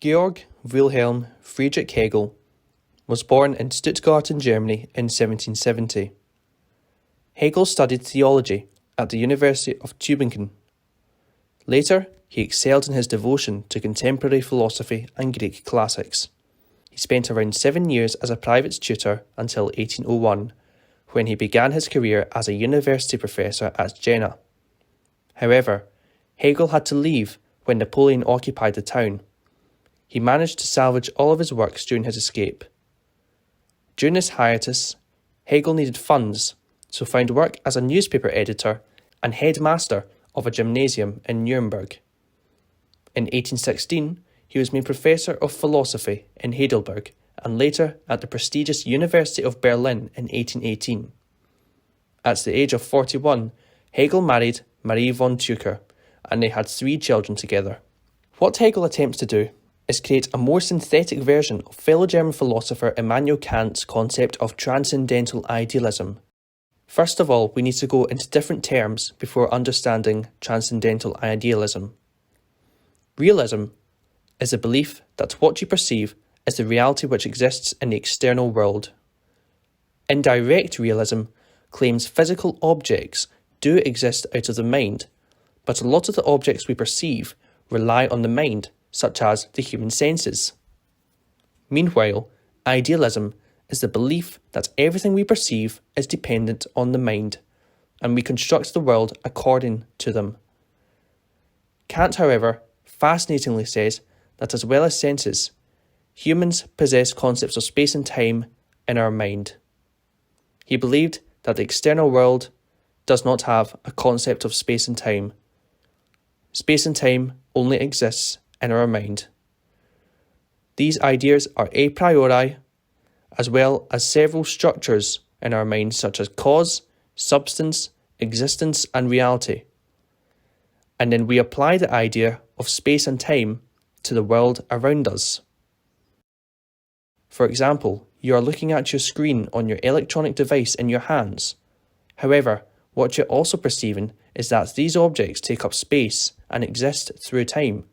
Georg Wilhelm Friedrich Hegel was born in Stuttgart in Germany in 1770. Hegel studied theology at the University of Tübingen. Later, he excelled in his devotion to contemporary philosophy and Greek classics. He spent around 7 years as a private tutor until 1801, when he began his career as a university professor at Jena. However, Hegel had to leave when Napoleon occupied the town. He managed to salvage all of his works during his escape. During this hiatus, Hegel needed funds, so found work as a newspaper editor and headmaster of a gymnasium in Nuremberg. In 1816, he was made professor of philosophy in Heidelberg and later at the prestigious University of Berlin in 1818. At the age of 41, Hegel married Marie von Tucher, and they had 3 children together. What Hegel attempts to do is create a more synthetic version of fellow German philosopher Immanuel Kant's concept of transcendental idealism. First of all, we need to go into different terms before understanding transcendental idealism. Realism is the belief that what you perceive is the reality which exists in the external world. Indirect realism claims physical objects do exist out of the mind, but a lot of the objects we perceive rely on the mind, such as the human senses. Meanwhile, idealism is the belief that everything we perceive is dependent on the mind, and we construct the world according to them. Kant, however, fascinatingly says that as well as senses, humans possess concepts of space and time in our mind. He believed that the external world does not have a concept of space and time. Space and time only exists in our mind. These ideas are a priori, as well as several structures in our mind such as cause, substance, existence and reality. And then we apply the idea of space and time to the world around us. For example, you are looking at your screen on your electronic device in your hands. However, what you're also perceiving is that these objects take up space and exist through time.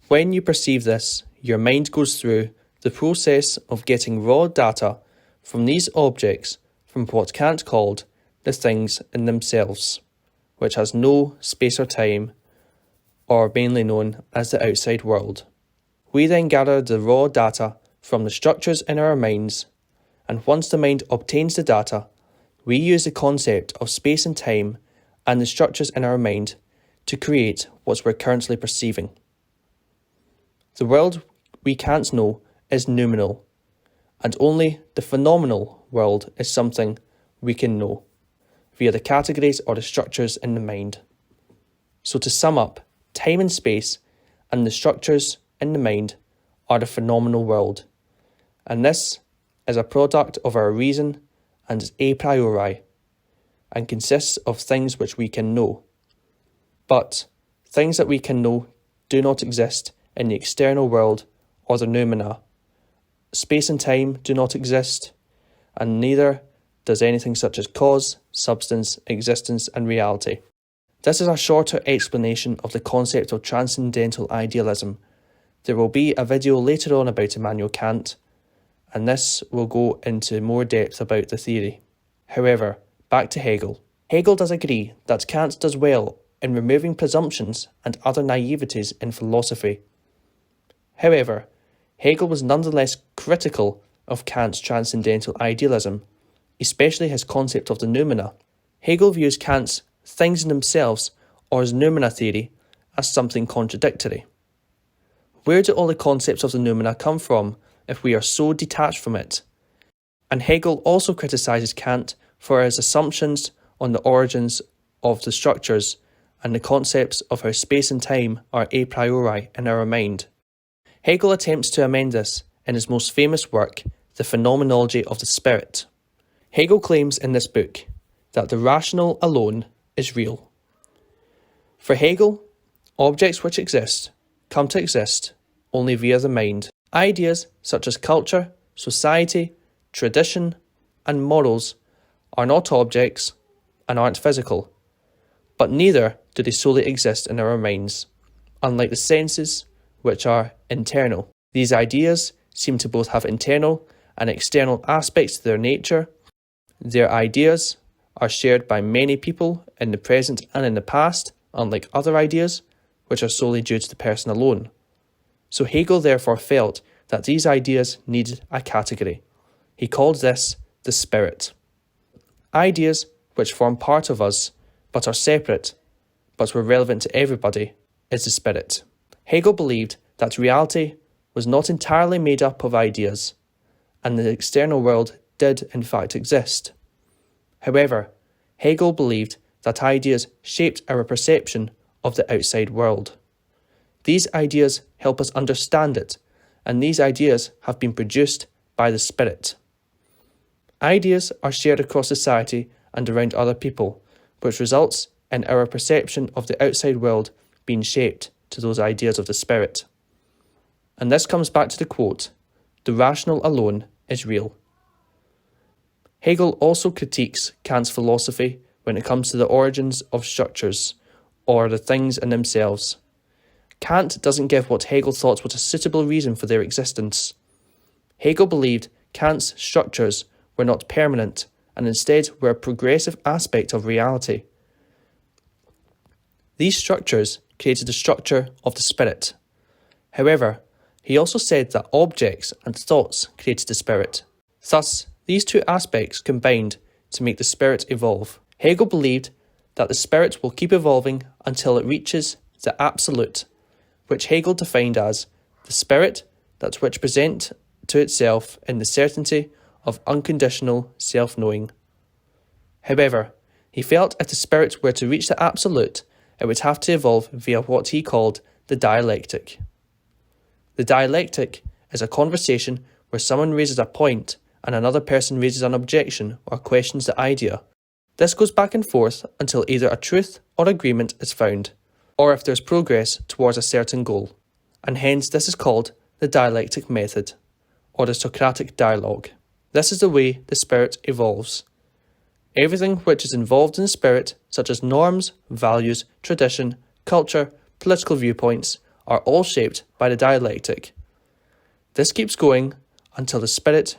When you perceive this, your mind goes through the process of getting raw data from these objects from what Kant called the things in themselves, which has no space or time, or mainly known as the outside world. We then gather the raw data from the structures in our minds, and once the mind obtains the data, we use the concept of space and time and the structures in our mind to create what we're currently perceiving. The world we can't know is noumenal, and only the phenomenal world is something we can know via the categories or the structures in the mind. So to sum up, time and space and the structures in the mind are the phenomenal world, and this is a product of our reason and is a priori, and consists of things which we can know. But things that we can know do not exist in the external world or the noumena. Space and time do not exist, and neither does anything such as cause, substance, existence and reality. This is a shorter explanation of the concept of transcendental idealism. There will be a video later on about Immanuel Kant, and this will go into more depth about the theory. However, back to Hegel. Hegel does agree that Kant does well in removing presumptions and other naiveties in philosophy. However, Hegel was nonetheless critical of Kant's transcendental idealism, especially his concept of the noumena. Hegel views Kant's things in themselves, or his noumena theory, as something contradictory. Where do all the concepts of the noumena come from if we are so detached from it? And Hegel also criticises Kant for his assumptions on the origins of the structures and the concepts of how space and time are a priori in our mind. Hegel attempts to amend this in his most famous work, The Phenomenology of the Spirit. Hegel claims in this book that the rational alone is real. For Hegel, objects which exist come to exist only via the mind. Ideas such as culture, society, tradition, and morals are not objects and aren't physical, but neither do they solely exist in our minds. Unlike the senses, which are internal. These ideas seem to both have internal and external aspects to their nature. Their ideas are shared by many people in the present and in the past, unlike other ideas, which are solely due to the person alone. So Hegel therefore felt that these ideas needed a category. He called this the spirit. Ideas which form part of us, but are separate, but were relevant to everybody, is the spirit. Hegel believed that reality was not entirely made up of ideas, and the external world did in fact exist. However, Hegel believed that ideas shaped our perception of the outside world. These ideas help us understand it, and these ideas have been produced by the spirit. Ideas are shared across society and around other people, which results in our perception of the outside world being shaped to those ideas of the spirit. And this comes back to the quote, "The rational alone is real." Hegel also critiques Kant's philosophy when it comes to the origins of structures, or the things in themselves. Kant doesn't give what Hegel thought was a suitable reason for their existence. Hegel believed Kant's structures were not permanent, and instead were a progressive aspect of reality. These structures created the structure of the spirit. However, he also said that objects and thoughts created the spirit. Thus, these two aspects combined to make the spirit evolve. Hegel believed that the spirit will keep evolving until it reaches the absolute, which Hegel defined as the spirit that which present to itself in the certainty of unconditional self-knowing. However, he felt if the spirit were to reach the absolute, it would have to evolve via what he called the dialectic. The dialectic is a conversation where someone raises a point and another person raises an objection or questions the idea. This goes back and forth until either a truth or agreement is found, or if there's progress towards a certain goal, and hence this is called the dialectic method, or the Socratic dialogue. This is the way the spirit evolves. Everything which is involved in the spirit, such as norms, values, tradition, culture, political viewpoints, are all shaped by the dialectic. This keeps going until the spirit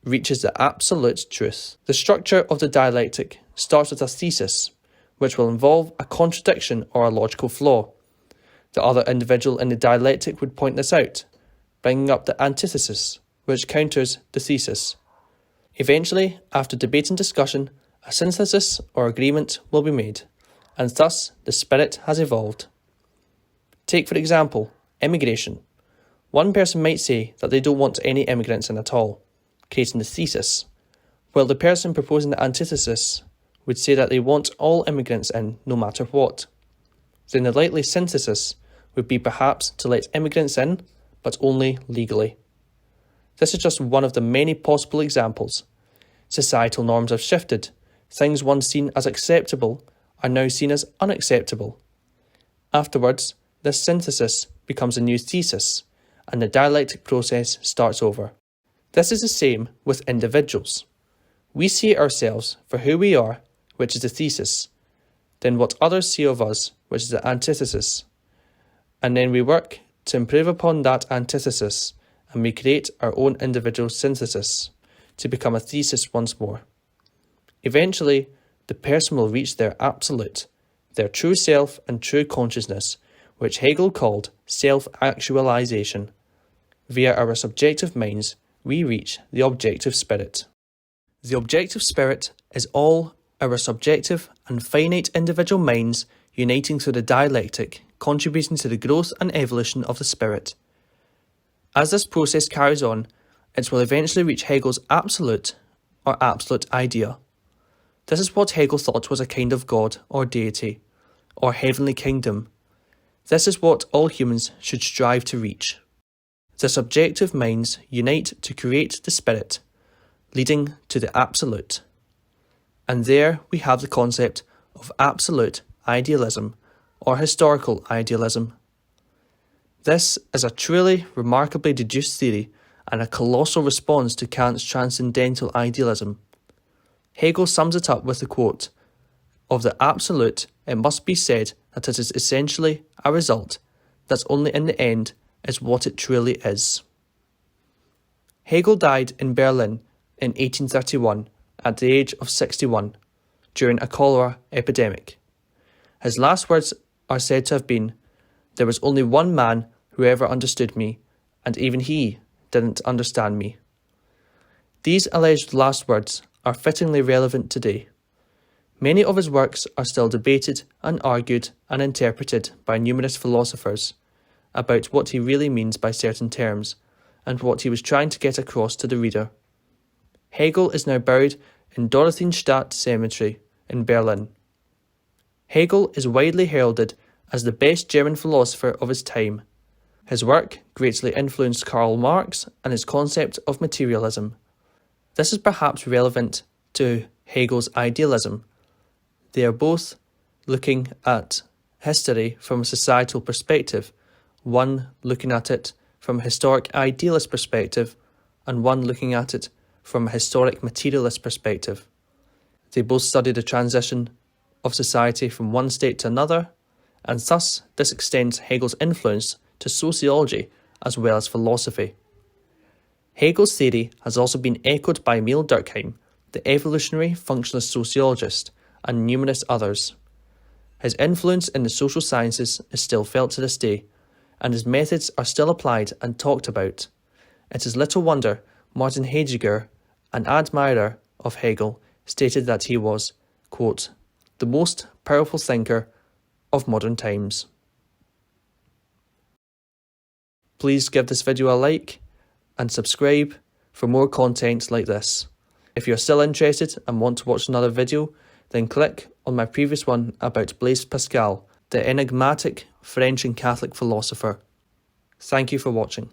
reaches the absolute truth. The structure of the dialectic starts with a thesis, which will involve a contradiction or a logical flaw. The other individual in the dialectic would point this out, bringing up the antithesis, which counters the thesis. Eventually, after debate and discussion, a synthesis or agreement will be made, and thus the spirit has evolved. Take, for example, immigration. One person might say that they don't want any immigrants in at all, creating the thesis, while the person proposing the antithesis would say that they want all immigrants in no matter what. Then the likely synthesis would be perhaps to let immigrants in, but only legally. This is just one of the many possible examples. Societal norms have shifted. Things once seen as acceptable are now seen as unacceptable. Afterwards, this synthesis becomes a new thesis, and the dialectic process starts over. This is the same with individuals. We see ourselves for who we are, which is the thesis, then what others see of us, which is the antithesis, and then we work to improve upon that antithesis, and we create our own individual synthesis to become a thesis once more. Eventually, the person will reach their absolute, their true self and true consciousness, which Hegel called self-actualization. Via our subjective minds, we reach the objective spirit. The objective spirit is all our subjective and finite individual minds uniting through the dialectic, contributing to the growth and evolution of the spirit. As this process carries on, it will eventually reach Hegel's absolute or absolute idea. This is what Hegel thought was a kind of God or deity, or heavenly kingdom. This is what all humans should strive to reach. The subjective minds unite to create the spirit, leading to the absolute. And there we have the concept of absolute idealism, or historical idealism. This is a truly remarkably deduced theory and a colossal response to Kant's transcendental idealism. Hegel sums it up with the quote, "Of the absolute, it must be said that it is essentially a result, that only in the end is what it truly is. Hegel died in Berlin in 1831 at the age of 61 during a cholera epidemic. His last words are said to have been, "There was only one man who ever understood me, and even he didn't understand me." These alleged last words are fittingly relevant today. Many of his works are still debated and argued and interpreted by numerous philosophers about what he really means by certain terms and what he was trying to get across to the reader. Hegel is now buried in Dorotheenstadt Cemetery in Berlin. Hegel is widely heralded as the best German philosopher of his time. His work greatly influenced Karl Marx and his concept of materialism. This is perhaps relevant to Hegel's idealism. They are both looking at history from a societal perspective, one looking at it from a historic idealist perspective, and one looking at it from a historic materialist perspective. They both study the transition of society from one state to another, and thus this extends Hegel's influence to sociology as well as philosophy. Hegel's theory has also been echoed by Emil Durkheim, the evolutionary functionalist sociologist, and numerous others. His influence in the social sciences is still felt to this day, and his methods are still applied and talked about. It is little wonder Martin Heidegger, an admirer of Hegel, stated that he was, quote, "the most powerful thinker of modern times." Please give this video a like and subscribe for more content like this. If you're still interested and want to watch another video, then click on my previous one about Blaise Pascal, the enigmatic French and Catholic philosopher. Thank you for watching.